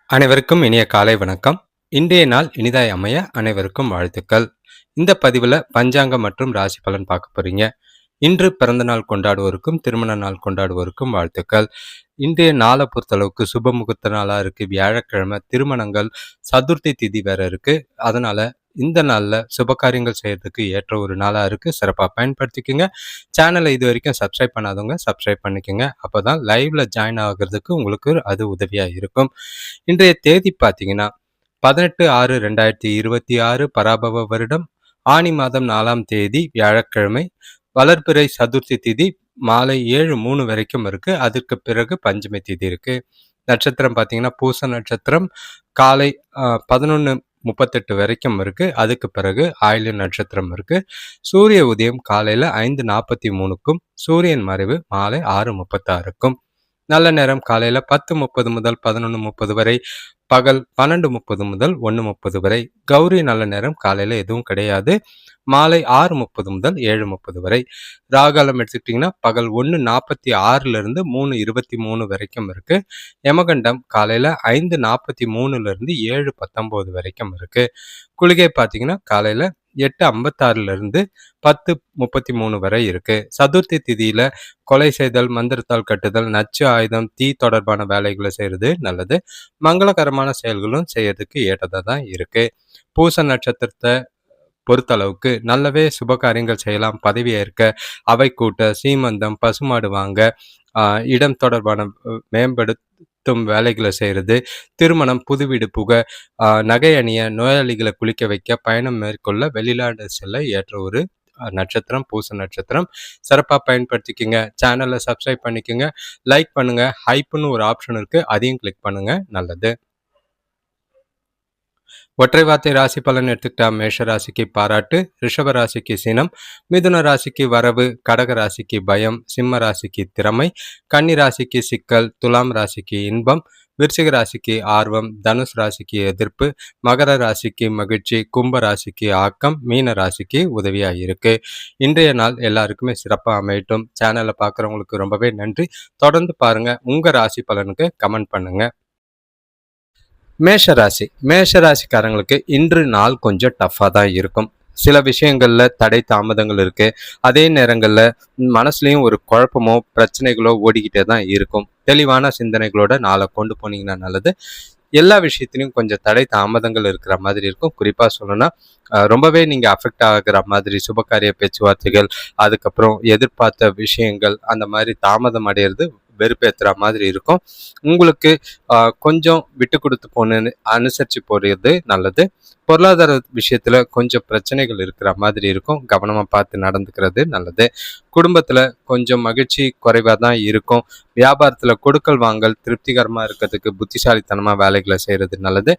அனைவருக்கும் இனிய காலை வணக்கம். இன்றைய நாள் இனிதாய் அமைய அனைவருக்கும் வாழ்த்துக்கள். இந்த பதிவில் பஞ்சாங்கம் மற்றும் ராசி பலன் பார்க்க போறீங்க. இன்று பிறந்த நாள் கொண்டாடுவோருக்கும் திருமண நாள் கொண்டாடுவோருக்கும் வாழ்த்துக்கள். இன்றைய நாளை பொறுத்தளவுக்கு சுப முகூர்த்த நாளாக இருக்குது. வியாழக்கிழமை திருமணங்கள், சதுர்த்தி திதி வேற இருக்கு. அதனால இந்த நாளில் சுபகாரியங்கள் செய்யறதுக்கு ஏற்ற ஒரு நாளாக இருக்குது. சிறப்பாக பயன்படுத்திக்கோங்க. சேனலை இது வரைக்கும் சப்ஸ்கிரைப் பண்ணாதவங்க சப்ஸ்கிரைப் பண்ணிக்கோங்க. அப்போ தான் லைவ்ல ஜாயின் ஆகிறதுக்கு உங்களுக்கு அது உதவியாக இருக்கும். இன்றைய தேதி பார்த்தீங்கன்னா 18/6/2026 பராபவ வருடம் ஆனி மாதம் 4ஆம் தேதி வியாழக்கிழமை. வளர்பிறை சதுர்த்தி திதி மாலை 7:03 வரைக்கும் இருக்கு. அதற்கு பிறகு பஞ்சமி திதி இருக்கு. நட்சத்திரம் பார்த்தீங்கன்னா பூச நட்சத்திரம் காலை 11:38 வரைக்கும் இருக்கு. அதுக்கு பிறகு ஆயில்ய நட்சத்திரம் இருக்கு. சூரிய உதயம் காலையில 5:43க்கும் சூரியன் மறைவு மாலை 6:36க்கும். நல்ல நேரம் காலையில 10:30 முதல் 11:30 வரை, பகல் 12:30 முதல் 1:30 வரை. கௌரி நல்ல நேரம் காலையில எதுவும் கிடையாது. மாலை 6:30 முதல் 7:30 வரை. ராகாலம் எடுத்துக்கிட்டிங்கன்னா பகல் 1:46 3:23 வரைக்கும் இருக்கு. யமகண்டம் காலையில 5:43 7:19 வரைக்கும் இருக்கு. குளிகை பார்த்தீங்கன்னா காலையில 8:56 10:33 வரை இருக்கு. சதுர்த்தி திதியில கொலை செய்தல், மந்திரத்தால் கட்டுதல், நச்சு ஆயுதம், தீ தொடர்பான வேலைகளை செய்யறது நல்லது. மங்களகரமான செயல்களும் செய்யறதுக்கு ஏற்றதா தான் இருக்கு. பூச நட்சத்திரத்தை பொறுத்தளவுக்கு நல்லவே சுபகாரியங்கள் செய்யலாம். பதவி ஏற்க, அவை கூட்ட, சீமந்தம், பசுமாடு வாங்க, இடம் தொடர்பான மேம்படுத்தும் வேலைகளை செய்கிறது, திருமணம், புது வீடு புக, நகை அணிய, நோயாளிகளை குளிக்க வைக்க, பயணம் மேற்கொள்ள, வெளிநாடு செல்ல ஏற்ற ஒரு நட்சத்திரம் பூச நட்சத்திரம். சிறப்பாக பயன்படுத்திக்கோங்க. சேனலை சப்ஸ்கிரைப் பண்ணிக்கோங்க, லைக் பண்ணுங்க. ஹைப்புன்னு ஒரு ஆப்ஷன் இருக்கு, அதையும் கிளிக் பண்ணுங்க. நல்லது. ஒற்றை வார்த்தை ராசி பலன் எடுத்துக்கிட்டா மேஷ ராசிக்கு பாராட்டு, ரிஷப ராசிக்கு சினம், மிதுன ராசிக்கு வரவு, கடக ராசிக்கு பயம், சிம்ம ராசிக்கு திறமை, கன்னி ராசிக்கு சிக்கல், துலாம் ராசிக்கு இன்பம், விருச்சிக ராசிக்கு ஆர்வம், தனுஷ் ராசிக்கு எதிர்ப்பு, மகர ராசிக்கு மகிழ்ச்சி, கும்ப ராசிக்கு ஆக்கம், மீன ராசிக்கு உதவியாக இருக்கு. இன்றைய நாள் எல்லாருக்குமே சிறப்பாக அமையட்டும். சேனலை பார்க்குறவங்களுக்கு ரொம்பவே நன்றி. தொடர்ந்து பாருங்க. உங்க ராசி பலனுக்கு கமெண்ட் பண்ணுங்க. மேஷராசிக்காரங்களுக்கு இன்று நாள் கொஞ்சம் டஃப்பாக தான் இருக்கும். சில விஷயங்களில் தடை தாமதங்கள் இருக்குது. அதே நேரங்களில் மனசுலையும் ஒரு குழப்பமோ பிரச்சனைகளோ ஓடிக்கிட்டே தான் இருக்கும். தெளிவான சிந்தனைகளோட நாளை கொண்டு போனீங்கன்னா நல்லது. எல்லா விஷயத்திலையும் கொஞ்சம் தடை தாமதங்கள் இருக்கிற மாதிரி இருக்கும். குறிப்பாக சொல்லணும்னா ரொம்பவே நீங்கள் அஃபெக்ட் ஆகிற மாதிரி சுபகாரிய பேச்சுவார்த்தைகள், அதுக்கப்புறம் எதிர்பார்த்த விஷயங்கள் அந்த மாதிரி தாமதம் அடையிறது வெறுப்பேற்றுற மாதிரி இருக்கும். உங்களுக்கு கொஞ்சம் விட்டு கொடுத்து அனுசரித்து போகிறது நல்லது. பொருளாதார விஷயத்துல கொஞ்சம் பிரச்சனைகள் இருக்கிற மாதிரி இருக்கும். கவனமா பார்த்து நடந்துக்கிறது நல்லது. குடும்பத்துல கொஞ்சம் மகிழ்ச்சி குறைவா தான் இருக்கும். வியாபாரத்துல கொடுக்கல் வாங்கல் திருப்திகரமா இருக்கிறதுக்கு புத்திசாலித்தனமா வேலைகளை செய்யறது நல்லது.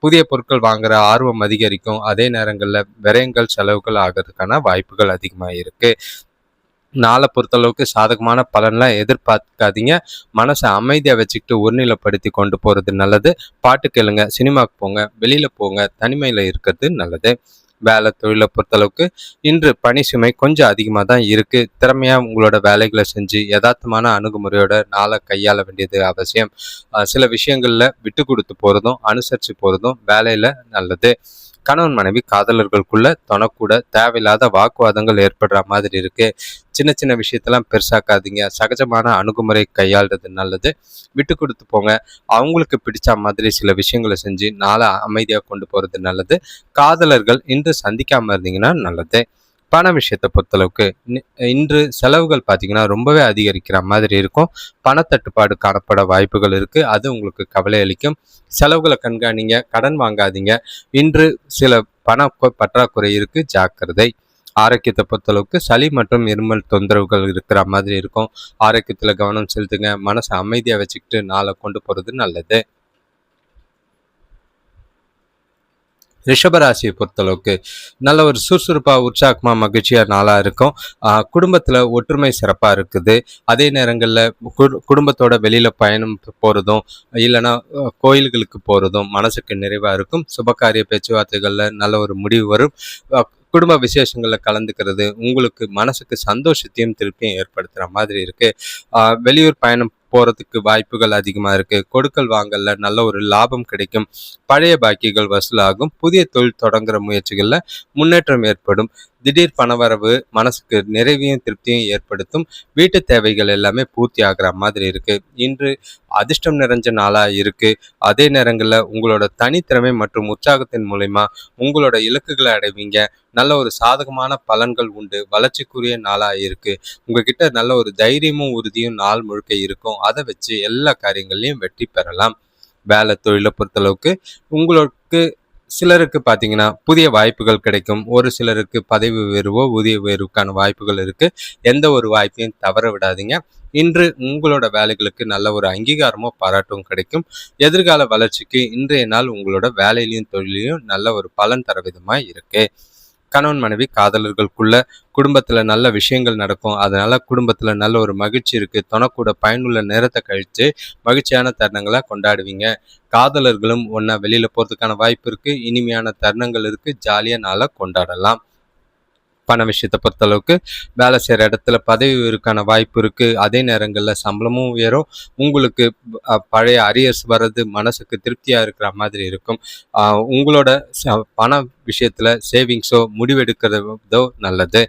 புதிய பொருட்கள் வாங்குற ஆர்வம் அதிகரிக்கும். அதே நேரங்களில் விரயங்கள் செலவுகள் ஆகிறதுக்கான வாய்ப்புகள் அதிகமாக இருக்கு. நாளை பொறுத்தளவுக்கு சாதகமான பலன்லாம் எதிர்பார்க்காதீங்க. மனசை அமைதியாக வச்சுக்கிட்டு ஒருநிலைப்படுத்தி கொண்டு போகிறது நல்லது. பாட்டு கேளுங்க, சினிமாவுக்கு போங்க, வெளியில் போங்க, தனிமையில் இருக்கிறது நல்லது. வேலை தொழிலை பொறுத்தளவுக்கு இன்று பணி சுமை கொஞ்சம் அதிகமாக தான் இருக்குது. திறமையாக உங்களோட வேலைகளை செஞ்சு யதார்த்தமான அணுகுமுறையோட நாளை கையாள வேண்டியது அவசியம். சில விஷயங்களில் விட்டு கொடுத்து போகிறதும் அனுசரித்து போகிறதும் வேலையில் நல்லது. கணவன் மனைவி காதலர்களுக்குள்ள தொணக்கூட தேவையில்லாத வாக்குவாதங்கள் ஏற்படுற மாதிரி இருக்கு. சின்ன சின்ன விஷயத்தெல்லாம் பெருசாக்காதீங்க. சகஜமான அணுகுமுறை கையாளுறது நல்லது. விட்டு கொடுத்து போங்க. அவங்களுக்கு பிடிச்ச மாதிரி சில விஷயங்களை செஞ்சு நாளை அமைதியாக கொண்டு போறது நல்லது. காதலர்கள் இன்று சந்திக்காம இருந்தீங்கன்னா நல்லது. பண விஷயத்தை பொறுத்தளவுக்கு இன்று செலவுகள் பார்த்தீங்கன்னா ரொம்பவே அதிகரிக்கிற மாதிரி இருக்கும். பணத்தட்டுப்பாடு காணப்பட வாய்ப்புகள் இருக்கு. அது உங்களுக்கு கவலை அளிக்கும். செலவுகளை கண்காணிங்க, கடன் வாங்காதீங்க. இன்று சில பண பற்றாக்குறை இருக்கு, ஜாக்கிரதை. ஆரோக்கியத்தை பொறுத்தளவுக்கு சளி மற்றும் இருமல் தொந்தரவுகள் இருக்கிற மாதிரி இருக்கும். ஆரோக்கியத்துல கவனம் செலுத்துங்க. மனசை அமைதியா வச்சுக்கிட்டு நாளை கொண்டு போறது நல்லது. ரிஷபராசியை பொறுத்தளவுக்கு நல்ல ஒரு சுறுசுறுப்பாக உற்சாகமாக மகிழ்ச்சியாக நாளாக இருக்கும். குடும்பத்தில் ஒற்றுமை சிறப்பாக இருக்குது. அதே நேரங்களில் குடும்பத்தோட வெளியில் பயணம் போகிறதும் இல்லைன்னா கோயில்களுக்கு போகிறதும் மனசுக்கு நிறைவாக இருக்கும். சுபகாரிய பேச்சுவார்த்தைகளில் நல்ல ஒரு முடிவு வரும். குடும்ப விசேஷங்களில் கலந்துக்கிறது உங்களுக்கு மனசுக்கு சந்தோஷத்தையும் திருப்தியும் ஏற்படுத்துகிற மாதிரி இருக்குது. வெளியூர் பயணம் போறதுக்கு வாய்ப்புகள் அதிகமா இருக்கு. கொடுக்கல் வாங்கல்ல நல்ல ஒரு லாபம் கிடைக்கும். பழைய பாக்கிகள் வசூலாகும். புதிய தொழில் தொடங்குற முயற்சிகள்ல முன்னேற்றம் ஏற்படும். திடீர் பணவரவு மனசுக்கு நிறைவையும் திருப்தியும் ஏற்படுத்தும். வீட்டு தேவைகள் எல்லாமே பூர்த்தி ஆகுற மாதிரி இருக்கு. இன்று அதிர்ஷ்டம் நிறைஞ்ச நாளா இருக்கு. அதே நேரங்கள்ல உங்களோட தனித்திறமை மற்றும் உற்சாகத்தின் மூலியமா உங்களோட இலக்குகளை அடைவீங்க. நல்ல ஒரு சாதகமான பலன்கள் உண்டு. வளர்ச்சிக்குரிய நாளா இருக்கு. உங்ககிட்ட நல்ல ஒரு தைரியமும் உறுதியும் நாள் முழுக்க இருக்கும். அதை வச்சு எல்லா காரியங்கள்லையும் வெற்றி பெறலாம். வேலை தொழிலை பொறுத்தளவுக்கு உங்களுக்கு சிலருக்கு பார்த்தீங்கன்னா புதிய வாய்ப்புகள் கிடைக்கும். ஒரு சிலருக்கு பதவி உயர்வோ ஊதிய உயர்வுக்கான வாய்ப்புகள் இருக்கு. எந்த ஒரு வாய்ப்பையும் தவற விடாதீங்க. இன்று உங்களோட வேலைகளுக்கு நல்ல ஒரு அங்கீகாரமோ பாராட்டும் கிடைக்கும். எதிர்கால வளர்ச்சிக்கு இன்றைய நாள் உங்களோட வேலையிலையும் தொழிலையும் நல்ல ஒரு பலன் தர விதமா இருக்கு. கணவன் மனைவி காதலர்களுக்குள்ள குடும்பத்துல நல்ல விஷயங்கள் நடக்கும். அதனால குடும்பத்துல நல்ல ஒரு மகிழ்ச்சி இருக்கு. தொணக்கூட பயனுள்ள நேரத்தை கழிச்சு மகிழ்ச்சியான தருணங்களை கொண்டாடுவீங்க. காதலர்களும் ஒண்ணா வெளியில போறதுக்கான வாய்ப்பு இருக்கு. இனிமையான தருணங்கள் இருக்கு. ஜாலியா நாளை கொண்டாடலாம். பண விஷயத்தை பொறுத்தளவுக்கு வேலை செய்கிற இடத்துல பதவி உயர்வுக்கான வாய்ப்பு இருக்கு. அதே நேரங்களில் சம்பளமும் உயரும். உங்களுக்கு பழைய அரியர்ஸ் வர்றது மனசுக்கு திருப்தியா இருக்கிற மாதிரி இருக்கும். உங்களோட பண விஷயத்துல சேவிங்ஸோ முடிவெடுக்கிறதோ நல்லது.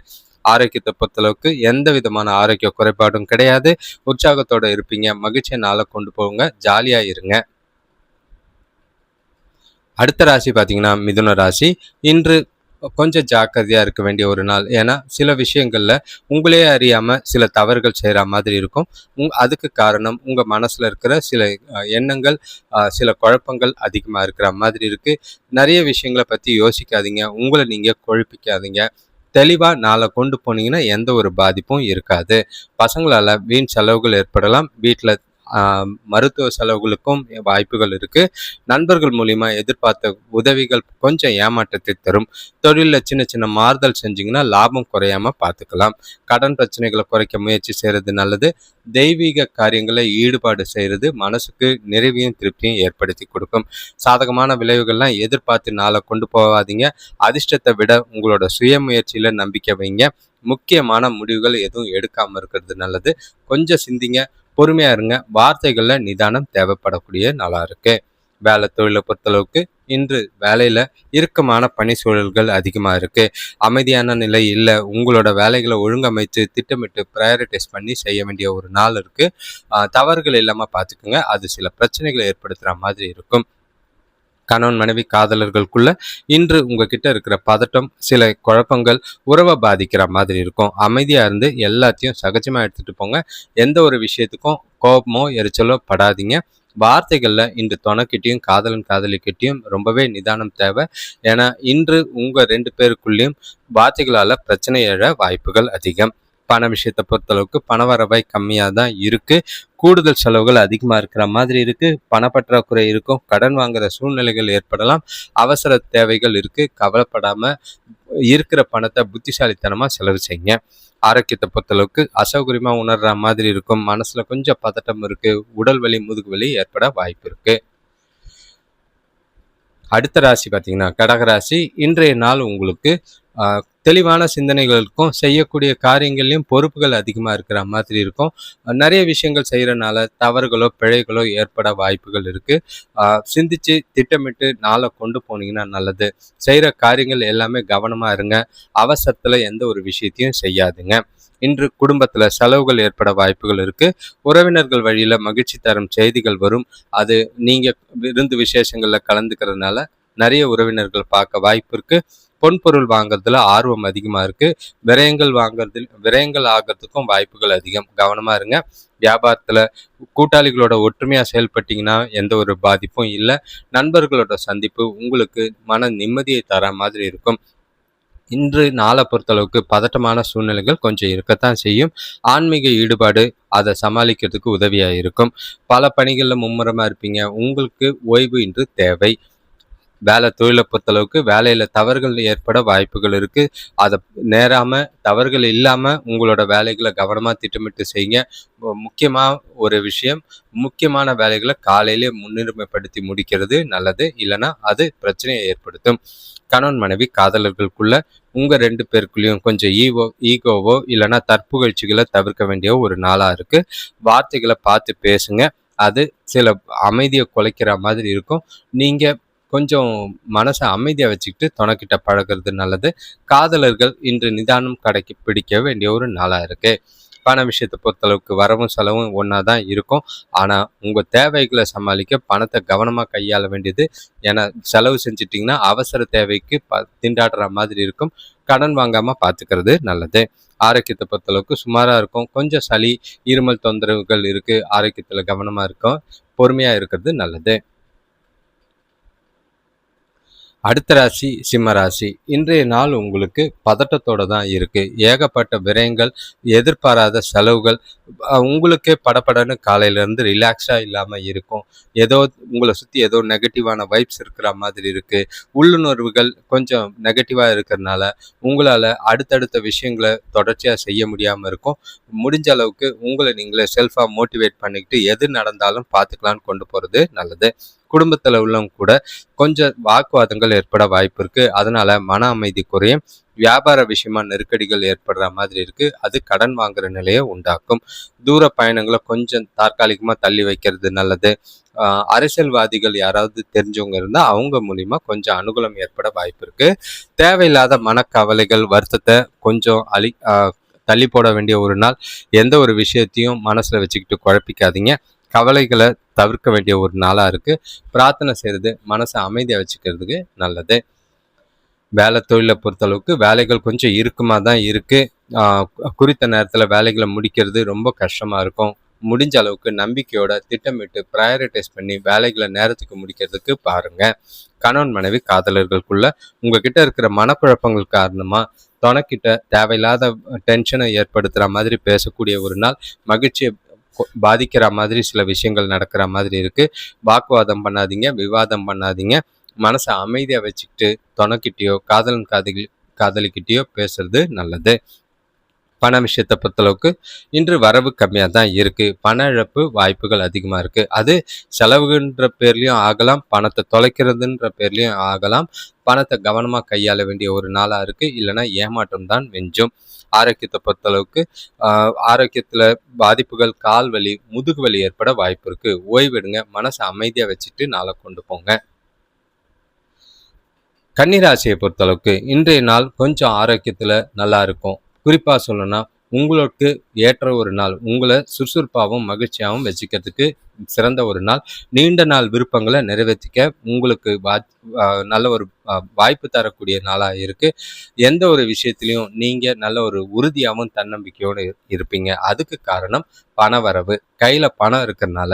ஆரோக்கியத்தை பொறுத்தளவுக்கு எந்த விதமான ஆரோக்கிய குறைபாடும் கிடையாது. உற்சாகத்தோட இருப்பீங்க. மகிழ்ச்சியை நாளை கொண்டு போங்க. ஜாலியா இருங்க. அடுத்த ராசி பார்த்தீங்கன்னா மிதுன ராசி. இன்று கொஞ்சம் ஜாக்கிரதையா இருக்க வேண்டிய ஒரு நாள். ஏன்னா சில விஷயங்கள்ல உங்களே அறியாம சில தவறுகள் செய்யற மாதிரி இருக்கும். அதுக்கு காரணம் உங்க மனசுல இருக்கிற சில எண்ணங்கள், சில குழப்பங்கள் அதிகமா இருக்கிற மாதிரி இருக்கு. நிறைய விஷயங்களை பத்தி யோசிக்காதீங்க. உங்களை நீங்க குழப்பிக்காதீங்க. தெளிவா நாளை கொண்டு போனீங்கன்னா எந்த ஒரு பாதிப்பும் இருக்காது. பசங்களால வீண் செலவுகள் ஏற்படலாம். வீட்டில் மருத்துவ செலவுகளுக்கும் வாய்ப்புகள் இருக்கு. நண்பர்கள் மூலியமா எதிர்பார்த்த உதவிகள் கொஞ்சம் ஏமாற்றத்தை தரும். தொழிலில் சின்ன சின்ன மாறுதல் செஞ்சீங்கன்னா லாபம் குறையாம பார்த்துக்கலாம். கடன் பிரச்சனைகளை குறைக்க முயற்சி செய்யறது நல்லது. தெய்வீக காரியங்களை ஈடுபாடு செய்யறது மனசுக்கு நிறைவையும் திருப்தியும் ஏற்படுத்தி கொடுக்கும். சாதகமான விளைவுகள்லாம் எதிர்பார்த்து நாளை கொண்டு போகாதீங்க. அதிர்ஷ்டத்தை விட உங்களோட சுய முயற்சியில நம்பிக்கை வைங்க. முக்கியமான முடிவுகள் எதுவும் எடுக்காம இருக்கிறது நல்லது. கொஞ்சம் சிந்திங்க. பொறுமையா இருங்க. வார்த்தைகள்ல நிதானம் தேவைப்படக்கூடிய நாளா இருக்கு. வேலை தொழிலை பொறுத்தளவுக்கு இன்று வேலையில இறுக்கமான பணி சூழல்கள் அதிகமா இருக்கு. அமைதியான நிலை இல்லை. உங்களோட வேலைகளை ஒழுங்கமைச்சு திட்டமிட்டு ப்ரையாரிட்டைஸ் பண்ணி செய்ய வேண்டிய ஒரு நாள் இருக்கு. தவறுகள் இல்லாம பார்த்துக்குங்க. அது சில பிரச்சனைகளை ஏற்படுத்துற மாதிரி இருக்கும். கணவன் மனைவி காதலர்களுக்குள்ள இன்று உங்ககிட்ட இருக்கிற பதட்டம், சில குழப்பங்கள் உறவை பாதிக்கிற மாதிரி இருக்கும். அமைதியா இருந்து எல்லாத்தையும் சகஜமா எடுத்துட்டு போங்க. எந்த ஒரு விஷயத்துக்கும் கோபமோ எரிச்சலோ படாதீங்க. வார்த்தைகள்ல இன்று துணைக்கிட்டையும் காதலன் காதலிக்கிட்டையும் ரொம்பவே நிதானம் தேவை. ஏன்னா இன்று உங்க 2 பேருக்குள்ளேயும் வார்த்தைகளால பிரச்சனை எழ வாய்ப்புகள் அதிகம். பண விஷயத்தை பொறுத்தளவுக்கு பணவரவை கம்மியாக தான் இருக்கு. கூடுதல் செலவுகள் அதிகமாக இருக்கிற மாதிரி இருக்கு. பணப்பற்றாக்குறை இருக்கும். கடன் வாங்குற சூழ்நிலைகள் ஏற்படலாம். அவசர தேவைகள் இருக்கு. கவலைப்படாம இருக்கிற பணத்தை புத்திசாலித்தனமா செலவு செய்யுங்க. ஆரோக்கியத்தை பொறுத்தளவுக்கு அசௌகரியமா உணர்ற மாதிரி இருக்கும். மனசுல கொஞ்சம் பதட்டம் இருக்கு. உடல் வலி முதுகு வலி ஏற்பட வாய்ப்பு இருக்கு. அடுத்த ராசி பார்த்தீங்கன்னா கடகராசி. இன்றைய நாள் உங்களுக்கு தெளிவான சிந்தனைகளுக்கும் செய்யக்கூடிய காரியங்கள்லையும் பொறுப்புகள் அதிகமாக இருக்கிற மாதிரி இருக்கும். நிறைய விஷயங்கள் செய்கிறனால தவறுகளோ பிழைகளோ ஏற்பட வாய்ப்புகள் இருக்குது. சிந்திச்சு திட்டமிட்டு நாளை கொண்டு போனீங்கன்னா நல்லது. செய்கிற காரியங்கள் எல்லாமே கவனமாக இருங்க. அவசரத்தில் எந்த ஒரு விஷயத்தையும் செய்யாதுங்க. இன்று குடும்பத்தில் செலவுகள் ஏற்பட வாய்ப்புகள் இருக்குது. உறவினர்கள் வழியில் மகிழ்ச்சி தரும் செய்திகள் வரும். அது நீங்கள் விருந்து விசேஷங்களில் கலந்துக்கிறதுனால நிறைய உறவினர்கள் பார்க்க வாய்ப்பு இருக்குது. பொன்பொருள் வாங்குறதுல ஆர்வம் அதிகமாக இருக்குது. விரயங்கள் ஆகிறதுக்கும் வாய்ப்புகள் அதிகம். கவனமாக இருங்க. வியாபாரத்தில் கூட்டாளிகளோட ஒற்றுமையாக செயல்பட்டீங்கன்னா எந்த ஒரு பாதிப்பும் இல்லை. நண்பர்களோட சந்திப்பு உங்களுக்கு மன நிம்மதியை தர மாதிரி இருக்கும். இன்று நாளை பொறுத்தளவுக்கு பதட்டமான சூழ்நிலைகள் கொஞ்சம் இருக்கத்தான் செய்யும். ஆன்மீக ஈடுபாடு அதை சமாளிக்கிறதுக்கு உதவியாக இருக்கும். பல பணிகளில் மும்முரமாக இருப்பீங்க. உங்களுக்கு ஓய்வு இன்று தேவை. தொழிலை பொறுத்தளவுக்கு வேலையில தவறுகள் ஏற்பட வாய்ப்புகள் இருக்கு. அதை நேராம தவறுகள் இல்லாம உங்களோட வேலைகளை கவனமா திட்டமிட்டு செய்யுங்க. முக்கியமா ஒரு விஷயம், முக்கியமான வேலைகளை காலையிலே முன்னுரிமைப்படுத்தி முடிக்கிறது நல்லது. இல்லைன்னா அது பிரச்சனையை ஏற்படுத்தும். கணவன் மனைவி காதலர்களுக்குள்ள உங்க 2 பேருக்குள்ளயும் கொஞ்சம் ஈகோவோ இல்லைன்னா தற்புகழ்ச்சிகளை தவிர்க்க வேண்டிய ஒரு நாளா இருக்கு. வார்த்தைகளை பார்த்து பேசுங்க. அது சில அமைதியை குலைக்கிற மாதிரி இருக்கும். நீங்க கொஞ்சம் மனசை அமைதியா வச்சுக்கிட்டு துணைக்கிட்ட பழகுறது நல்லது. காதலர்கள் இன்று நிதானம் பிடிக்க வேண்டிய ஒரு நாளா இருக்கு. பண விஷயத்தை பொறுத்தளவுக்கு வரவும் செலவும் ஒன்றா தான் இருக்கும். ஆனால் உங்கள் தேவைகளை சமாளிக்க பணத்தை கவனமாக கையாள வேண்டியது. ஏன்னா செலவு செஞ்சிட்டிங்கன்னா அவசர தேவைக்கு திண்டாடுற மாதிரி இருக்கும். கடன் வாங்காமல் பார்த்துக்கிறது நல்லது. ஆரோக்கியத்தை பொறுத்தளவுக்கு சுமாராக இருக்கும். கொஞ்சம் சளி, இருமல் தொந்தரவுகள் இருக்குது. ஆரோக்கியத்தில் கவனமாக இருக்கும். பொறுமையாக இருக்கிறது நல்லது. அடுத்த ராசி சிம்ம ராசி. இன்றைய நாள் உங்களுக்கு பதட்டத்தோட தான் இருக்கு. ஏகப்பட்ட விரயங்கள், எதிர்பாராத செலவுகள், உங்களுக்கே படபடன்னு காலையிலேருந்து ரிலாக்ஸாக இல்லாமல் இருக்கும். ஏதோ உங்களை சுற்றி ஏதோ நெகட்டிவான வைப்ஸ் இருக்கிற மாதிரி இருக்கு. உள்ளுணர்வுகள் கொஞ்சம் நெகட்டிவாக இருக்கிறதுனால உங்களால் அடுத்தடுத்த விஷயங்களை தொடர்ச்சியாக செய்ய முடியாமல் இருக்கும். முடிஞ்ச அளவுக்கு உங்களை நீங்களே செல்ஃபாக மோட்டிவேட் பண்ணிக்கிட்டு எது நடந்தாலும் பார்த்துக்கலான்னு கொண்டு போகிறது நல்லது. குடும்பத்தில் உள்ளவங்க கூட கொஞ்சம் வாக்குவாதங்கள் ஏற்பட வாய்ப்பு இருக்கு. அதனால மன அமைதி குறையும். வியாபார விஷயமா நெருக்கடிகள் ஏற்படுற மாதிரி இருக்கு. அது கடன் வாங்குற நிலையை உண்டாக்கும். தூர பயணங்களை கொஞ்சம் தற்காலிகமா தள்ளி வைக்கிறது நல்லது. அரசியல்வாதிகள் யாராவது தெரிஞ்சவங்க இருந்தா அவங்க மூலியமா கொஞ்சம் அனுகூலம் ஏற்பட வாய்ப்பு இருக்கு. தேவையில்லாத மனக்கவலைகள், வருத்தத்தை கொஞ்சம் தள்ளி போட வேண்டிய ஒரு நாள். எந்த ஒரு விஷயத்தையும் மனசுல வச்சுக்கிட்டு குழப்பிக்காதீங்க. கவலைகளை தவிர்க்க வேண்டிய ஒரு நாளா இருக்கு. பிரார்த்தனை செய்யறது மனசை அமைதியா வச்சுக்கிறதுக்கு நல்லது. வேலை தொழிலை பொறுத்தளவுக்கு வேலைகள் கொஞ்சம் இறுக்கமாக தான் இருக்கு. குறித்த நேரத்தில் வேலைகளை முடிக்கிறது ரொம்ப கஷ்டமா இருக்கும். முடிஞ்ச அளவுக்கு நம்பிக்கையோட திட்டமிட்டு ப்ரையாரிட்டைஸ் பண்ணி வேலைகளை நேரத்துக்கு முடிக்கிறதுக்கு பாருங்க. கணவன் மனைவி காதலர்களுக்குள்ள உங்ககிட்ட இருக்கிற மனக்குழப்பங்கள் காரணமா துணைக்கிட்ட தேவையில்லாத டென்ஷனை ஏற்படுத்துற மாதிரி பேசக்கூடிய ஒரு நாள். மகிழ்ச்சியை பாதிக்கிற மாதிரி சில விஷயங்கள் நடக்கிற மாதிரி இருக்கு. வாக்குவாதம் பண்ணாதீங்க, விவாதம் பண்ணாதீங்க. மனசை அமைதியா வச்சுக்கிட்டு துணைக்கிட்டயோ காதலிக்கிட்டயோ பேசுறது நல்லது. பண விஷயத்தை பொறுத்தளவுக்கு இன்று வரவு கம்மியாக தான் இருக்கு. பண இழப்பு வாய்ப்புகள் அதிகமாக இருக்கு. அது செலவுன்ற பேர்லையும் ஆகலாம், பணத்தை தொலைக்கிறதுன்ற பேர்லையும் ஆகலாம். பணத்தை கவனமாக கையாள வேண்டிய ஒரு நாளாக இருக்கு. இல்லைன்னா ஏமாற்றம் தான் வெஞ்சும். ஆரோக்கியத்தை பொறுத்தளவுக்கு ஆரோக்கியத்தில் பாதிப்புகள், கால் வலி, முதுகு வலி ஏற்பட வாய்ப்பு இருக்கு. ஓய்வெடுங்க, மனசை அமைதியாக வச்சுட்டு நாளை கொண்டு போங்க. கன்னிராசியை பொறுத்தளவுக்கு இன்றைய நாள் கொஞ்சம் ஆரோக்கியத்தில் நல்லா இருக்கும். குறிப்பாக சொல்லணும்னா உங்களுக்கு ஏற்ற ஒரு நாள். உங்களை சுறுசுறுப்பாகவும் மகிழ்ச்சியாகவும் வச்சுக்கிறதுக்கு சிறந்த ஒரு நாள். நீண்ட நாள் விருப்பங்களை நிறைவேற்றிக்க உங்களுக்கு நல்ல ஒரு வாய்ப்பு தரக்கூடிய நாளாக இருக்கு. எந்த ஒரு விஷயத்திலையும் நீங்க நல்ல ஒரு உறுதியாகவும் தன்னம்பிக்கையோடு இருப்பீங்க. அதுக்கு காரணம் பணவரவு. கையில பணம் இருக்கிறதுனால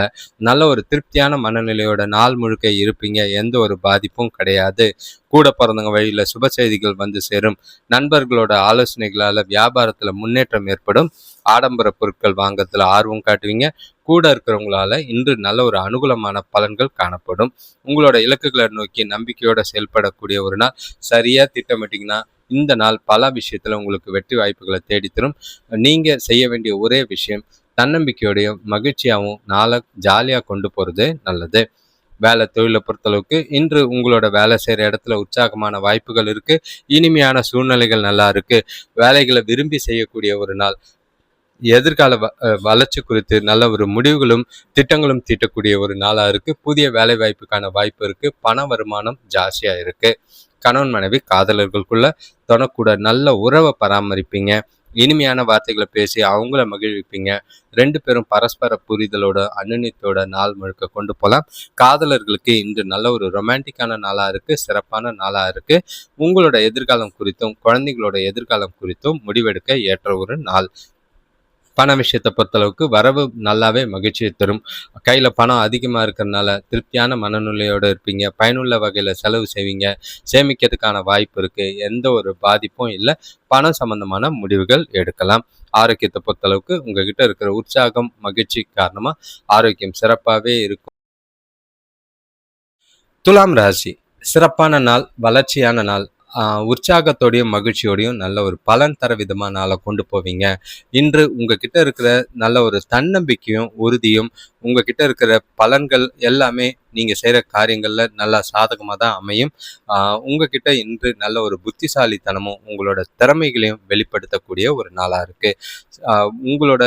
நல்ல ஒரு திருப்தியான மனநிலையோட நாள் முழுக்க இருப்பீங்க. எந்த ஒரு பாதிப்பும் கிடையாது. கூட பிறந்தவங்க வழியில சுப செய்திகள் வந்து சேரும். நண்பர்களோட ஆலோசனைகளால வியாபாரத்துல முன்னேற்றம் ஏற்படும். ஆடம்பர பொருட்கள் வாங்கறதுல ஆர்வம் காட்டுவீங்க. கூட இருக்கிறவங்களால இன்று நல்ல ஒரு அனுகூலமான பலன்கள் காணப்படும். உங்களோட இலக்குகளை நோக்கி நம்பிக்கையோட செயல்படக்கூடிய ஒரு நாள். சரியா திட்டமிட்டீங்கன்னா இந்த நாள் பல விஷயத்துல உங்களுக்கு வெற்றி வாய்ப்புகளை தேடித்தரும். நீங்க செய்ய வேண்டிய ஒரே விஷயம் தன்னம்பிக்கையோடையும் மகிழ்ச்சியாகவும் நாளை ஜாலியா கொண்டு போறது நல்லது. வேலை தொழிலை பொறுத்தளவுக்கு இன்று உங்களோட வேலை செய்கிற இடத்துல உற்சாகமான வாய்ப்புகள் இருக்கு. இனிமையான சூழ்நிலைகள் நல்லா இருக்கு. வேலைகளை விரும்பி செய்யக்கூடிய ஒரு நாள். எதிர்கால வளர்ச்சி குறித்து நல்ல ஒரு முடிவுகளும் திட்டங்களும் தீட்டக்கூடிய ஒரு நாளா இருக்கு. புதிய வேலை வாய்ப்புக்கான வாய்ப்பு இருக்கு. பண வருமானம் ஜாஸ்தியா இருக்கு. கணவன் மனைவி காதலர்களுக்குள்ள தொணக்கூட நல்ல உறவை பராமரிப்பீங்க. இனிமையான வார்த்தைகளை பேசி அவங்கள மகிழ்விப்பீங்க. 2 பேரும் பரஸ்பர புரிதலோட அனுநியத்தோட நாள் முழுக்க கொண்டு போகலாம். காதலர்களுக்கு இன்று நல்ல ஒரு ரொமான்டிக்கான நாளா இருக்கு. சிறப்பான நாளா இருக்கு. உங்களோட எதிர்காலம் குறித்தும் குழந்தைகளோட எதிர்காலம் குறித்தும் முடிவெடுக்க ஏற்ற ஒரு நாள். பண விஷயத்தை பொறுத்தளவுக்கு வரவு நல்லாவே மகிழ்ச்சியை தரும். கையில் பணம் அதிகமாக இருக்கிறதுனால திருப்தியான மனநிலையோடு இருப்பீங்க. பயனுள்ள வகையில் செலவு செய்வீங்க. சேமிக்கிறதுக்கான வாய்ப்பு இருக்குது. எந்த ஒரு பாதிப்பும் இல்லை. பணம் சம்பந்தமான முடிவுகள் எடுக்கலாம். ஆரோக்கியத்தை பொறுத்தளவுக்கு உங்ககிட்ட இருக்கிற உற்சாகம், மகிழ்ச்சி காரணமாக ஆரோக்கியம் சிறப்பாகவே இருக்கும். துலாம் ராசி சிறப்பான நாள், வளர்ச்சியான நாள். உற்சாகத்தோடையும், மகிழ்ச்சியோடையும் நல்ல ஒரு பலன் தர விதமா நாள கொண்டு போவீங்க. இன்று உங்ககிட்ட இருக்கிற நல்ல ஒரு தன்னம்பிக்கையும், உறுதியும், உங்ககிட்ட இருக்கிற பலன்கள் எல்லாமே நீங்க செய்ற காரியங்கள்ல நல்லா சாதகமா தான் அமையும். ஆ உங்ககிட்ட இன்று நல்ல ஒரு புத்திசாலித்தனமும், உங்களோட திறமைகளையும் வெளிப்படுத்தக்கூடிய ஒரு நாளா இருக்கு. ஆ உங்களோட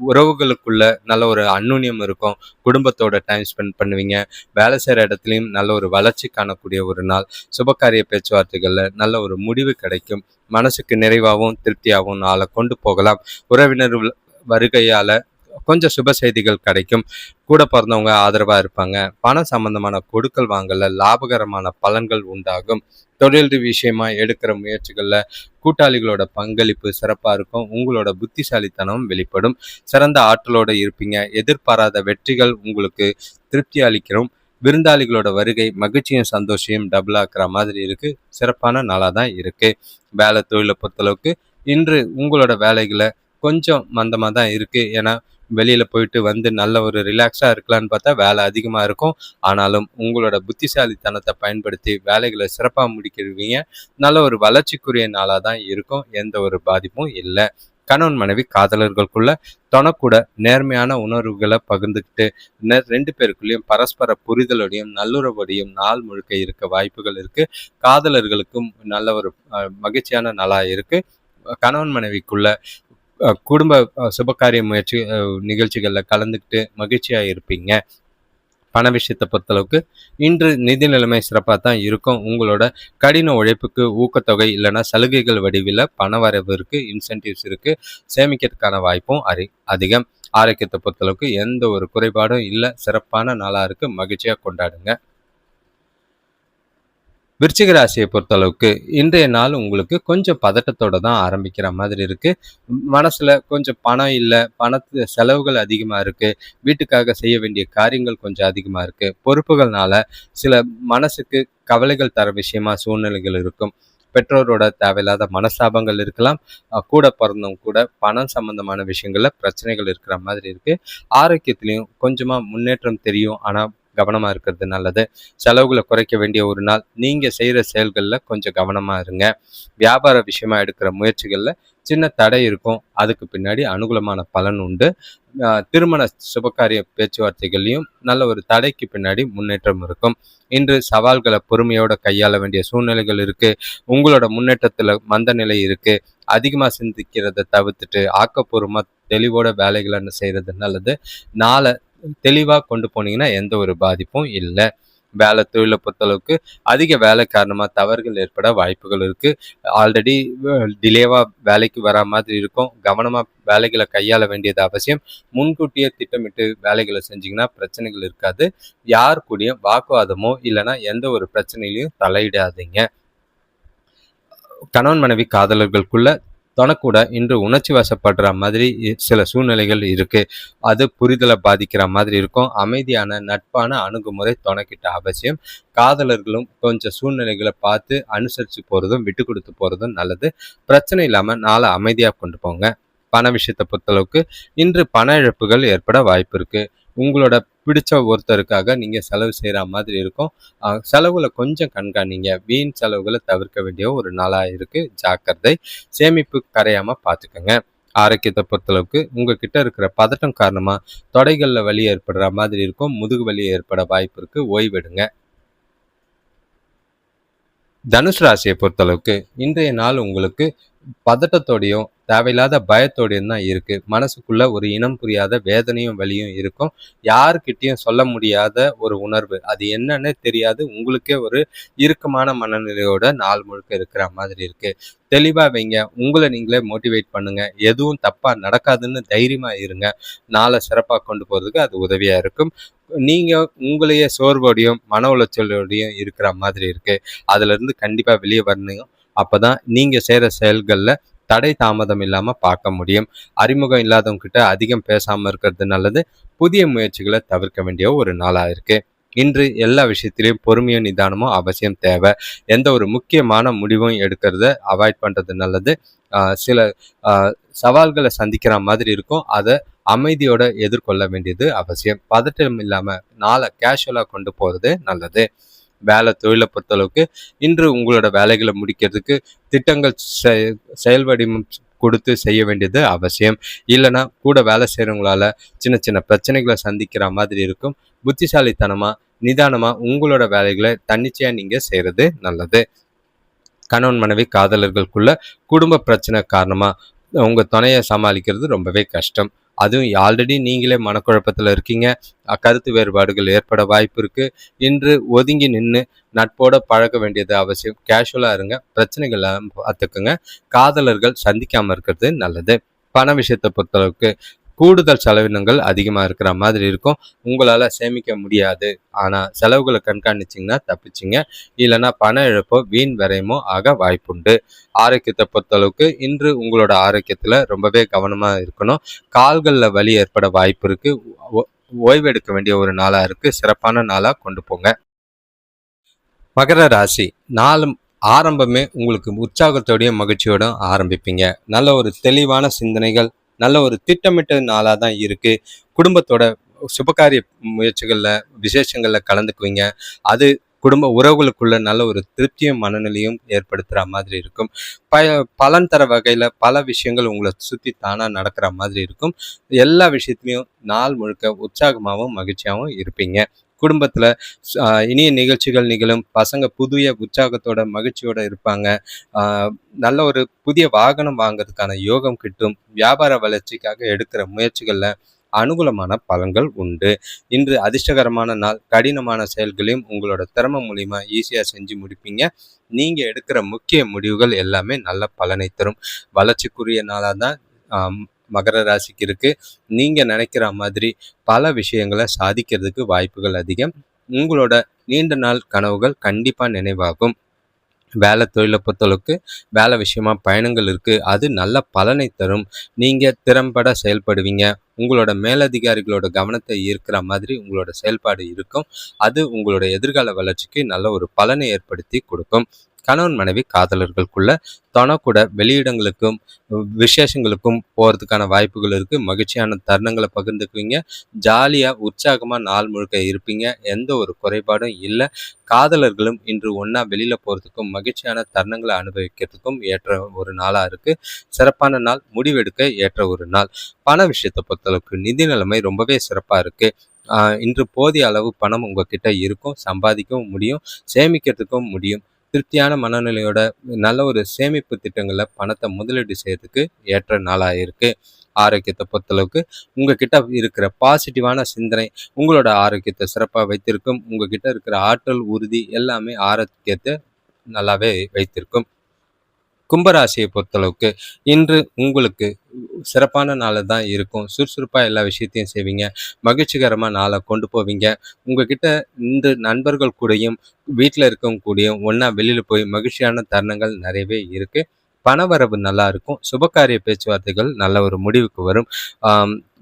உறவுகளுக்குள்ள நல்ல ஒரு அந்யோன்யம் இருக்கும். குடும்பத்தோட டைம் ஸ்பெண்ட் பண்ணுவீங்க. வேலை செய்ற இடத்துலயும் நல்ல ஒரு வளர்ச்சி காணக்கூடிய ஒரு நாள். சுபகாரிய பேச்சுவார்த்தைகள்ல நல்ல ஒரு முடிவு கிடைக்கும். மனசுக்கு நிறைவாவும், திருப்தியாவும் நாள கொண்டு போகலாம். உறவினர் வருகையால கொஞ்சம் சுப செய்திகள் கிடைக்கும். கூட பிறந்தவங்க ஆதரவா இருப்பாங்க. பணம் சம்பந்தமான கொடுக்கல் வாங்கல்ல லாபகரமான பலன்கள் உண்டாகும். தொழில் விஷயமா எடுக்கிற முயற்சிகள்ல கூட்டாளிகளோட பங்களிப்பு சிறப்பா இருக்கும். உங்களோட புத்திசாலித்தனம் வெளிப்படும். சிறந்த ஆற்றலோட இருப்பீங்க. எதிர்பாராத வெற்றிகள் உங்களுக்கு திருப்தி அளிக்கிறோம். விருந்தாளிகளோட வருகை மகிழ்ச்சியும் சந்தோஷத்தையும் டபுள் ஆக்குற மாதிரி இருக்கு. சிறப்பான நாளா தான் இருக்கு. வேலை தொழிலை பொறுத்தளவுக்கு இன்று உங்களோட வேலைகளை கொஞ்சம் மந்தமா தான் இருக்கு. ஏன்னா வெளியில போயிட்டு வந்து நல்ல ஒரு ரிலாக்ஸா இருக்கலான்னு பார்த்தா வேலை அதிகமா இருக்கும். ஆனாலும் உங்களோட புத்திசாலித்தனத்தை பயன்படுத்தி வேலைகளை சிறப்பா முடிக்கிறவீங்க. நல்ல ஒரு வளர்ச்சிக்குரிய நாளா தான் இருக்கும். எந்த ஒரு பாதிப்பும் இல்லை. கணவன் மனைவி காதலர்களுக்குள்ள தனக்கூட நேர்மையான உணர்வுகளை பகிர்ந்துக்கிட்டு 2 பேருக்குள்ளேயும் பரஸ்பர புரிதலோடையும் நல்லுறவோடையும் நாள் முழுக்க இருக்க வாய்ப்புகள் இருக்கு. காதலர்களுக்கும் நல்ல ஒரு மகிழ்ச்சியான நாளா இருக்கு. கணவன் மனைவிக்குள்ள குடும்ப சுபகாரிய முயற்சி நிகழ்ச்சிகள்ல கலந்துக்கிட்டு மகிழ்ச்சியா இருப்பீங்க. பண விஷயத்தை பொறுத்தளவுக்கு இன்று நிதி நிலைமை சிறப்பாக தான் இருக்கும். உங்களோட கடின உழைப்புக்கு ஊக்கத்தொகை இல்லைன்னா சலுகைகள் வடிவில் பண வரவு இருக்கு, இன்சென்டிவ்ஸ் இருக்கு. சேமிக்கிறதுக்கான வாய்ப்பும் அதிகம். ஆரோக்கியத்தை பொறுத்தளவுக்கு எந்த ஒரு குறைபாடும் இல்லை. சிறப்பான நாளாக இருக்கு. மகிழ்ச்சியாக கொண்டாடுங்க. விருச்சிக ராசியை பொறுத்தளவுக்கு இன்றைய நாள் உங்களுக்கு கொஞ்சம் பதட்டத்தோட தான் ஆரம்பிக்கிற மாதிரி இருக்கு. மனசுல கொஞ்சம் பணம் இல்லை, பணத்து செலவுகள் அதிகமா இருக்கு. வீட்டுக்காக செய்ய வேண்டிய காரியங்கள் கொஞ்சம் அதிகமா இருக்கு. பொறுப்புகள்னால சில மனசுக்கு கவலைகள் தர விஷயமா சூழ்நிலைகள் இருக்கும். பெற்றோரோட தேவையில்லாத மனஸ்தாபங்கள் இருக்கலாம். கூட பிறந்தவங்க கூட பணம் சம்பந்தமான விஷயங்கள்ல பிரச்சனைகள் இருக்கிற மாதிரி இருக்கு. ஆரோக்கியத்திலையும் கொஞ்சமா முன்னேற்றம் தெரியும். ஆனா கவனமா இருக்கிறது நல்லது. செலவுகளை குறைக்க வேண்டிய ஒரு நாள். நீங்க செய்யற செயல்கள்ல கொஞ்சம் கவனமா இருங்க. வியாபார விஷயமா எடுக்கிற முயற்சிகள்ல சின்ன தடை இருக்கும். அதுக்கு பின்னாடி அனுகூலமான பலன் உண்டு. திருமண சுபகாரிய பேச்சுவார்த்தைகள்லையும் நல்ல ஒரு தடைக்கு பின்னாடி முன்னேற்றம் இருக்கும். இன்று சவால்களை பொறுமையோட கையாள வேண்டிய சூழ்நிலைகள் இருக்கு. உங்களோட முன்னேற்றத்துல மந்த நிலை இருக்கு. அதிகமா சிந்திக்கிறத தவிர்த்துட்டு ஆக்கப்பூர்வமா தெளிவோட வேலைகளை செய்யறது நல்லது. நாளை தெளிவா கொண்டு போனீங்கன்னா எந்த ஒரு பாதிப்பும் இல்லை. வேலை தொழிலை பொறுத்தளவுக்கு அதிக வேலை காரணமா தவறுகள் ஏற்பட வாய்ப்புகள் இருக்கு. ஆல்ரெடி டிலேவா வேலைக்கு வரா மாதிரி இருக்கும். கவனமா வேலைகளை கையாள வேண்டியது அவசியம். முன்கூட்டியே திட்டமிட்டு வேலைகளை செஞ்சீங்கன்னா பிரச்சனைகள் இருக்காது. யார் கூடயும் வாக்குவாதமோ இல்லைன்னா எந்த ஒரு பிரச்சனையிலையும் தலையிடாதீங்க. கணவன் மனைவி காதலர்களுக்குள்ள தனக்கூட இன்று உணர்ச்சி வசப்படுற மாதிரி சில சூழ்நிலைகள் இருக்கு. அது புரிதலை பாதிக்கிற மாதிரி இருக்கும். அமைதியான நட்பான அணுகுமுறை துணைக்கிட்ட அவசியம். காதலர்களும் கொஞ்சம் சூழ்நிலைகளை பார்த்து அனுசரித்து போறதும் விட்டு கொடுத்து போறதும் நல்லது. பிரச்சனை இல்லாம நாளை அமைதியா கொண்டு போங்க. பண விஷயத்தை பொறுத்தளவுக்கு இன்று பண இழப்புகள் ஏற்பட வாய்ப்பு இருக்கு. உங்களோட பிடிச்ச ஒருத்தருக்காக நீங்க செலவு செய்யற மாதிரி இருக்கும். செலவுகளை கொஞ்சம் கண்காணிங்க. வீண் செலவுகளை தவிர்க்க வேண்டிய ஒரு நாளா இருக்கு. ஜாக்கிரதை. சேமிப்பு கரையாம பார்த்துக்கோங்க. ஆரோக்கியத்தை பொறுத்தளவுக்கு உங்ககிட்ட இருக்கிற பதட்டம் காரணமா தொடைகள்ல வலி ஏற்படுற மாதிரி இருக்கும். முதுகு வலி ஏற்பட வாய்ப்பு இருக்கு. ஓய்வெடுங்க. தனுஷ் ராசியை பொறுத்தளவுக்கு இன்றைய நாள் உங்களுக்கு பதட்டத்தோடையும் தேவையில்லாத பயத்தோடையும் தான் இருக்கு. மனசுக்குள்ள ஒரு இனம் புரியாத வேதனையும் வலியும் இருக்கும். யாருக்கிட்டையும் சொல்ல முடியாத ஒரு உணர்வு, அது என்னன்னே தெரியாது. உங்களுக்கே ஒரு இறுக்கமான மனநிலையோட நாள் முழுக்க இருக்கிற மாதிரி இருக்கு. தெளிவா வைங்க. உங்களை நீங்களே மோட்டிவேட் பண்ணுங்க. எதுவும் தப்பா நடக்காதுன்னு தைரியமா இருங்க. நாளை சிறப்பா கொண்டு போறதுக்கு அது உதவியா இருக்கும். நீங்க உங்களையே சோர்வோடையும் மன உளைச்சலோடையும் இருக்கிற மாதிரி இருக்கு. அதுல இருந்து கண்டிப்பா வெளியே வரணும். அப்பதான் நீங்க செய்யற செயல்கள்ல தடை தாமதம் இல்லாம பார்க்க முடியும். அறிமுகம் இல்லாதவங்க கிட்ட அதிகம் பேசாம இருக்கிறது நல்லது. புதிய முயற்சிகளை தவிர்க்க வேண்டிய ஒரு நாளா இருக்கு. இன்று எல்லா விஷயத்திலையும் பொறுமையும் நிதானமும் அவசியம் தேவை. எந்த ஒரு முக்கியமான முடிவும் எடுக்கிறத அவாய்ட் பண்றது நல்லது. சில சவால்களை சந்திக்கிற மாதிரி இருக்கும். அதை அமைதியோட எதிர்கொள்ள வேண்டியது அவசியம். பதட்டம் இல்லாம நாளை கேஷுவலா கொண்டு போறது நல்லது. வேலை தொழிலை பொறுத்தளவுக்கு இன்று உங்களோட வேலைகளை முடிக்கிறதுக்கு திட்டங்கள் செயல் வடிவம் கொடுத்து செய்ய வேண்டியது அவசியம். இல்லைன்னா கூட வேலை செய்கிறவங்களால சின்ன சின்ன பிரச்சனைகளை சந்திக்கிற மாதிரி இருக்கும். புத்திசாலித்தனமாக நிதானமாக உங்களோட வேலைகளை தன்னிச்சையாக நீங்கள் செய்கிறது நல்லது. கணவன் மனைவி காதலர்களுக்குள்ள குடும்ப பிரச்சனை காரணமாக உங்கள் துணையை சமாளிக்கிறது ரொம்பவே கஷ்டம். அதுவும் ஆல்ரெடி நீங்களே மனக்குழப்பத்தில் இருக்கீங்க. கருத்து வேறுபாடுகள் ஏற்பட வாய்ப்பு இருக்குது. இன்று ஒதுங்கி நின்று நட்போட பழக வேண்டியது அவசியம். கேஷுவலாக இருங்க, பிரச்சனைகளை பார்த்துக்குங்க. காதலர்கள் சந்திக்காமல் இருக்கிறது நல்லது. பண விஷயத்தை பொறுத்தளவுக்கு கூடுதல் செலவினங்கள் அதிகமாக இருக்கிற மாதிரி இருக்கும். உங்களால் சேமிக்க முடியாது, ஆனால் செலவுகளை கண்காணிச்சிங்கன்னா தப்பிச்சிங்க. இல்லைன்னா பண இழப்போ வீண் விரயமோ ஆக வாய்ப்புண்டு. ஆரோக்கியத்தை பொறுத்தளவுக்கு இன்று உங்களோட ஆரோக்கியத்தில் ரொம்பவே கவனமாக இருக்கணும். கால்களில் வலி ஏற்பட வாய்ப்பு இருக்குது. ஓய்வெடுக்க வேண்டிய ஒரு நாளாக இருக்குது. சிறப்பான நாளாக கொண்டு போங்க. மகர ராசி நாளும் ஆரம்பமே உங்களுக்கு உற்சாகத்தோடையும் மகிழ்ச்சியோடும் ஆரம்பிப்பீங்க. நல்ல ஒரு தெளிவான சிந்தனைகள், நல்ல ஒரு திட்டமிட்ட நாளாக தான் இருக்கு. குடும்பத்தோட சுபகாரிய முயற்சிகளில் விசேஷங்களில் கலந்துக்குவீங்க. அது குடும்ப உறவுகளுக்குள்ள நல்ல ஒரு திருப்தியும் மனநிலையும் ஏற்படுத்துகிற மாதிரி இருக்கும். ப பலன் தர வகையில் பல விஷயங்கள் உங்களை சுற்றி தானாக நடக்கிற மாதிரி இருக்கும். எல்லா விஷயத்துலையும் நாள் முழுக்க உற்சாகமாகவும் மகிழ்ச்சியாகவும் இருப்பீங்க. குடும்பத்தில் இனிய நிகழ்ச்சிகள் நிகழும். பசங்க புதிய உற்சாகத்தோட மகிழ்ச்சியோட இருப்பாங்க. நல்ல ஒரு புதிய வாகனம் வாங்கிறதுக்கான யோகம் கிட்டும். வியாபார வளர்ச்சிக்காக எடுக்கிற முயற்சிகளில் அனுகூலமான பலன்கள் உண்டு. இன்று அதிர்ஷ்டகரமான நாள். கடினமான செயல்களையும் உங்களோட திறமை மூலிமா ஈஸியாக செஞ்சு முடிப்பீங்க. நீங்கள் எடுக்கிற முக்கிய முடிவுகள் எல்லாமே நல்ல பலனை தரும். வளர்ச்சிக்குரிய நாளாக தான் மகர ராசிக்கு இருக்குது. நீங்கள் நினைக்கிற மாதிரி பல விஷயங்களை சாதிக்கிறதுக்கு வாய்ப்புகள் அதிகம். உங்களோட நீண்ட நாள் கனவுகள் கண்டிப்பாக நினைவாகும். வேலை தொழிலை பொறுத்தளவுக்கு வேலை விஷயமா பயணங்கள் இருக்குது. அது நல்ல பலனை தரும். நீங்கள் திறம்பட செயல்படுவீங்க. உங்களோட மேலதிகாரிகளோட கவனத்தை ஈர்க்கிற மாதிரி உங்களோட செயல்பாடு இருக்கும். அது உங்களோட எதிர்கால வளர்ச்சிக்கு நல்ல ஒரு பலனை ஏற்படுத்தி கொடுக்கும். கணவன் மனைவி காதலர்களுக்குள்ள கூட வெளியிடங்களுக்கும் விசேஷங்களுக்கும் போகிறதுக்கான வாய்ப்புகள் இருக்குது. மகிழ்ச்சியான தருணங்களை பகிர்ந்துக்குவீங்க. ஜாலியாக உற்சாகமாக நாள் முழுக்க இருப்பீங்க. எந்த ஒரு குறைபாடும் இல்லை. காதலர்களும் இன்று ஒன்றா வெளியில் போகிறதுக்கும் மகிழ்ச்சியான தருணங்களை அனுபவிக்கிறதுக்கும் ஏற்ற ஒரு நாளாக இருக்குது. சிறப்பான நாள். முடிவெடுக்க ஏற்ற ஒரு நாள். பண விஷயத்தை பொறுத்தளவுக்கு நிதி நிலைமை ரொம்பவே சிறப்பாக இருக்குது. இன்று போதிய அளவு பணம் உங்ககிட்ட இருக்கும். சம்பாதிக்கவும் முடியும், சேமிக்கிறதுக்கும் முடியும். திருப்தியான மனநிலையோட நல்ல ஒரு சேமிப்பு திட்டங்களில் பணத்தை முதலீடு செய்யறதுக்கு ஏற்ற நாளாக இருக்குது. ஆரோக்கியத்தை பொறுத்தளவுக்கு உங்ககிட்ட இருக்கிற பாசிட்டிவான சிந்தனை உங்களோட ஆரோக்கியத்தை சிறப்பாக வைத்திருக்கும். உங்ககிட்ட இருக்கிற ஆற்றல், உறுதி எல்லாமே ஆரோக்கியத்தை நல்லாவே வைத்திருக்கும். கும்பராசியை பொறுத்தளவுக்கு இன்று உங்களுக்கு சிறப்பான நாளாக தான் இருக்கும். சுறுசுறுப்பாக எல்லா விஷயத்தையும் செய்வீங்க. மகிழ்ச்சிகரமாக நாளை கொண்டு போவீங்க. உங்ககிட்ட இன்று நண்பர்கள் கூடயும் வீட்டில் இருக்கவங்க கூடயும் ஒன்றா வெளியில் போய் மகிழ்ச்சியான தருணங்கள் நிறையவே இருக்குது. பணவரவு நல்லா இருக்கும். சுபகாரிய பேச்சுவார்த்தைகள் நல்ல ஒரு முடிவுக்கு வரும்.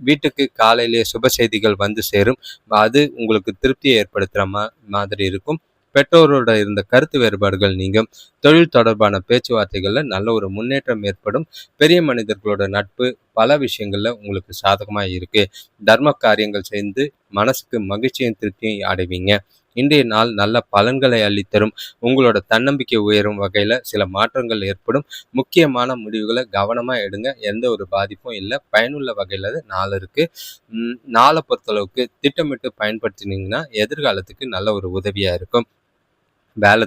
வீட்டுக்கு காலையிலேயே சுப செய்திகள் வந்து சேரும். அது உங்களுக்கு திருப்தியை ஏற்படுத்துகிற மாதிரி இருக்கும். பெற்றோரோட இருந்த கருத்து வேறுபாடுகள் நீங்கும். தொழில் தொடர்பான பேச்சுவார்த்தைகளில் நல்ல ஒரு முன்னேற்றம் ஏற்படும். பெரிய மனிதர்களோட நட்பு பல விஷயங்களில் உங்களுக்கு சாதகமாக இருக்குது. தர்ம காரியங்கள் செய்து மனசுக்கு மகிழ்ச்சியும் திருப்தியும் அடைவீங்க. இன்றைய நாள் நல்ல பலன்களை அள்ளித்தரும். உங்களோட தன்னம்பிக்கை உயரும் வகையில் சில மாற்றங்கள் ஏற்படும். முக்கியமான முடிவுகளை கவனமாக எடுங்க. எந்த ஒரு பாதிப்பும் இல்லை. பயனுள்ள வகையில் நாள் இருக்குது. நாளை பொறுத்தளவுக்கு திட்டமிட்டு பயன்படுத்தினீங்கன்னா எதிர்காலத்துக்கு நல்ல ஒரு உதவியாக இருக்கும். வேலை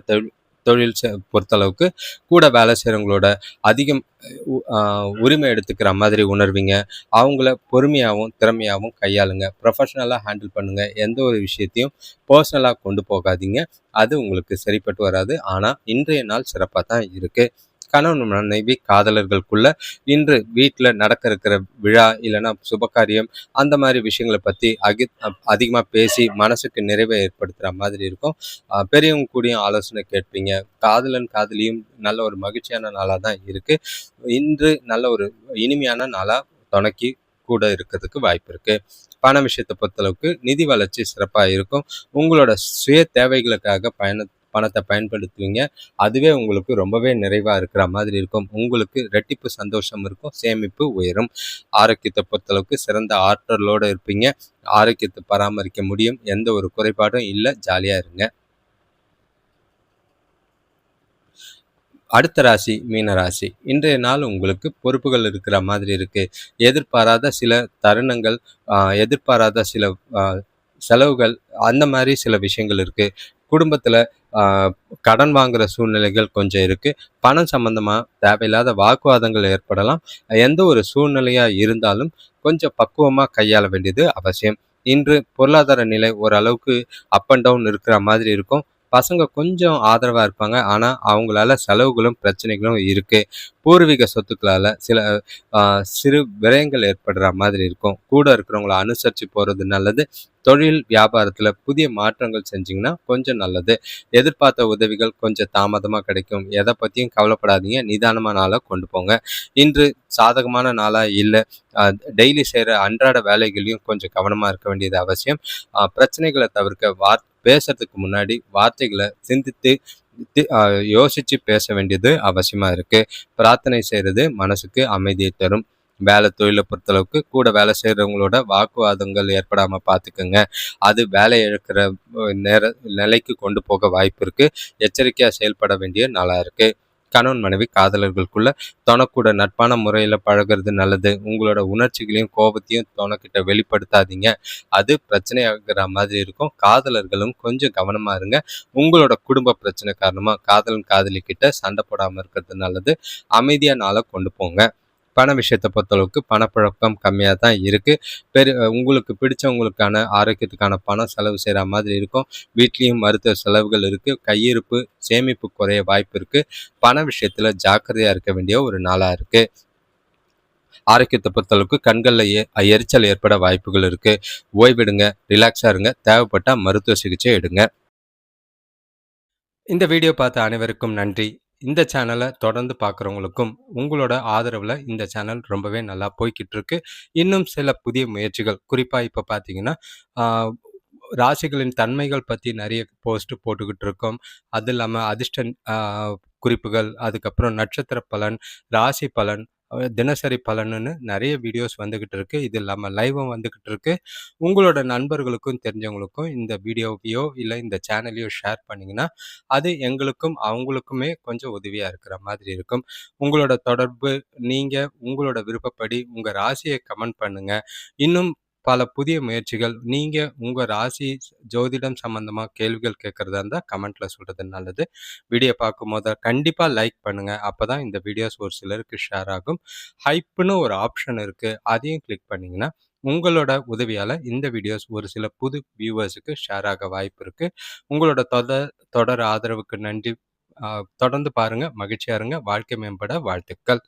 தொழில் பொறுத்தளவுக்கு கூட வேலை செய்கிறவங்களோட அதிகம் உரிமை எடுத்துக்கிற மாதிரி உணர்வீங்க. அவங்கள பொறுமையாகவும் திறமையாகவும் கையாளுங்க. ப்ரொஃபஷ்னலாக ஹேண்டில் பண்ணுங்கள். எந்த ஒரு விஷயத்தையும் பர்சனலாக கொண்டு போகாதீங்க. அது உங்களுக்கு சரிப்பட்டு வராது. ஆனால் இன்றைய நாள் சிறப்பாக தான் இருக்குது. கணவன் மனைவி காதலர்களுக்குள்ள இன்று வீட்டில் நடக்க இருக்கிற விழா இல்லைன்னா சுபகாரியம் அந்த மாதிரி விஷயங்களை பற்றி அதிகமாக பேசி மனசுக்கு நிறைவை ஏற்படுத்துகிற மாதிரி இருக்கும். பெரியவங்க கூடயும் ஆலோசனை கேட்பீங்க. காதலன் காதலியும் நல்ல ஒரு மகிழ்ச்சியான நாளாக தான் இருக்குது. இன்று நல்ல ஒரு இனிமையான நாளாக துணைக்கி கூட இருக்கிறதுக்கு வாய்ப்பு இருக்குது. பண விஷயத்தை பொறுத்தளவுக்கு நிதி வளர்ச்சி சிறப்பாக இருக்கும். உங்களோட சுய தேவைகளுக்காக பணத்தை பயன்படுத்துவீங்க. அதுவே உங்களுக்கு ரொம்பவே நிறைவாக இருக்கிற மாதிரி இருக்கும். உங்களுக்கு ரெட்டிப்பு சந்தோஷம் இருக்கும். சேமிப்பு உயரும். ஆரோக்கியத்தை பொறுத்தளவுக்கு சிறந்த ஆற்றலோடு இருப்பீங்க. ஆரோக்கியத்தை பராமரிக்க முடியும். எந்த ஒரு குறைபாடும் இல்லை. ஜாலியாக இருங்க. அடுத்த ராசி மீன ராசி. இன்றைய நாள் உங்களுக்கு பொறுப்புகள் இருக்கிற மாதிரி இருக்கு. எதிர்பாராத சில தருணங்கள், எதிர்பாராத சில அ செலவுகள், அந்த மாரி சில விஷயங்கள் இருக்கு. குடும்பத்தில அ கடன் வாங்குற சூழ்நிலைகள் கொஞ்சம் இருக்கு. பணம் சம்மந்தமா தேவையில்லாத வாக்குவாதங்கள் ஏற்படலாம். எந்த ஒரு சூழ்நிலையா இருந்தாலும் கொஞ்சம் பக்குவமா கையாள வேண்டியது அவசியம். இன்று பொருளாதார நிலை ஓரளவுக்கு அப் அண்ட் டவுன் இருக்கிற மாதிரி இருக்கும். பசங்க கொஞ்சம் ஆதரவா இருப்பாங்க. ஆனா, அவங்களால செலவுகளும், பிரச்சனைகளும் இருக்கு. பூர்வீக சொத்துக்களால சில அ சிறு விரயங்கள் ஏற்படுற மாதிரி இருக்கும். கூட இருக்கிறவங்கள அனுசரிச்சு போறது நல்லது. தொழில், வியாபாரத்துல புதிய மாற்றங்கள் செஞ்சீங்கன்னா கொஞ்சம் நல்லது. எதிர்பார்த்த உதவிகள் கொஞ்சம் தாமதமா கிடைக்கும். எத பத்தியும் கவலைப்படாதீங்க. நிதானமா நாள கொண்டு போங்க. இன்று சாதகமான நாளா இல்ல. அ டெய்லி செய்ற அன்றாட வேலைகள்லயும் கொஞ்சம் கவனமா இருக்க வேண்டியது அவசியம். பிரச்சனைகள தவிர்க்க பேசுறதுக்கு முன்னாடி வார்த்தைகள சிந்தித்து யோசிச்சு பேச வேண்டியது அவசியமா இருக்கு. பிரார்த்தனை செய்றது மனசுக்கு அமைதியை தரும். வேலை தொழில பொறுத்தளவுக்கு கூட வேலை செய்றவங்களோட வாக்குவாதங்கள் ஏற்படாம பார்த்துக்கங்க. அது வேலை இழக்கிற நிலைக்கு கொண்டு போக வாய்ப்பு இருக்கு. எச்சரிக்கையா செயல்பட வேண்டிய நாளா இருக்கு. கணவன் மனைவி காதலர்களுக்குள்ள தொணக்கூட நட்பான முறையில பழகுறது நல்லது. உங்களோட உணர்ச்சிகளையும், கோபத்தையும் தொணக்கிட்ட வெளிப்படுத்தாதீங்க. அது பிரச்சனையாகிற மாதிரி இருக்கும். காதலர்களும் கொஞ்சம் கவனமா இருங்க. உங்களோட குடும்ப பிரச்சனை காரணமா காதலன், காதலி கிட்ட சண்டை போடாம இருக்கிறது நல்லது. அமைதியா நாள கொண்டு போங்க. பண விஷயத்த பொறுத்தளவுக்கு பணப்புழக்கம் கம்மியா தான் இருக்கு. உங்களுக்கு பிடிச்சவங்களுக்கான ஆரோக்கியத்துக்கான பணம் செலவு செய்ற மாதிரி இருக்கும். வீட்லயும் மருத்துவ செலவுகள் இருக்கு. கையிருப்பு, சேமிப்பு குறைய வாய்ப்பு இருக்கு. பண விஷயத்துல ஜாக்கிரதையா இருக்க வேண்டிய ஒரு நாளா இருக்கு. ஆரோக்கியத்த பொறுத்தளவுக்கு கண்கள்ல எரிச்சல் ஏற்பட வாய்ப்புகள் இருக்கு. ஓய்வெடுங்க, ரிலாக்ஸா இருங்க. தேவைப்பட்டா மருத்துவ சிகிச்சை எடுங்க. இந்த வீடியோ பார்த்த அனைவருக்கும் நன்றி. இந்த சேனல தொடர்ந்து பார்க்குறவங்களுக்கும், உங்களோட ஆதரவுல இந்த சேனல் ரொம்பவே நல்லா போய்க்கிட்டு இருக்கு. இன்னும் சில புதிய முயற்சிகள், குறிப்பா இப்ப பார்த்தீங்கன்னா, ஆ ராசிகளின் தன்மைகள் பத்தி நெறைய போஸ்ட் போட்டுக்கிட்டு இருக்கோம். அது இல்லாம அதிர்ஷ்ட குறிப்புகள், அதுக்கப்புறம் நட்சத்திர பலன், ராசி பலன், தினசரி பலனுன்னு நெறைய வீடியோஸ் வந்துகிட்டு இருக்கு. இது இல்லாம லைவும் வந்துகிட்டு இருக்கு. உங்களோட நண்பர்களுக்கும், தெரிஞ்சவங்களுக்கும் இந்த வீடியோவையோ, இல்ல இந்த சேனலையோ ஷேர் பண்ணீங்கன்னா, அது எங்களுக்கும், அவங்களுக்குமே கொஞ்சம் உதவியா இருக்கிற மாதிரி இருக்கும். உங்களோட தொடர்பு, நீங்க உங்களோட விருப்பப்படி உங்க ராசிய கமெண்ட் பண்ணுங்க. இன்னும் பல புதிய முயற்சிகள், நீங்க உங்க ராசி ஜோதிடம் சம்பந்தமா கேள்விகள் கேட்கறதா இருந்தா கமெண்ட்ல சொல்றது நல்லது. வீடியோ பார்க்கும்போது கண்டிப்பா லைக் பண்ணுங்க. அப்பதான் இந்த வீடியோஸ் ஒரு சிலருக்கு ஷேர் ஆகும். ஹைப்ன்னு ஒரு ஆப்ஷன் இருக்கு. அதையும் கிளிக் பண்ணீங்கன்னா, உங்களோட உதவியால இந்த வீடியோஸ் ஒரு சில புது வியூவர்ஸுக்கு ஷேர் ஆக வாய்ப்பு இருக்கு. உங்களோட தொடர் ஆதரவுக்கு நன்றி. தொடர்ந்து பாருங்க. மகிழ்ச்சியா இருங்க. வாழ்க்கை மேம்பட வாழ்த்துக்கள்.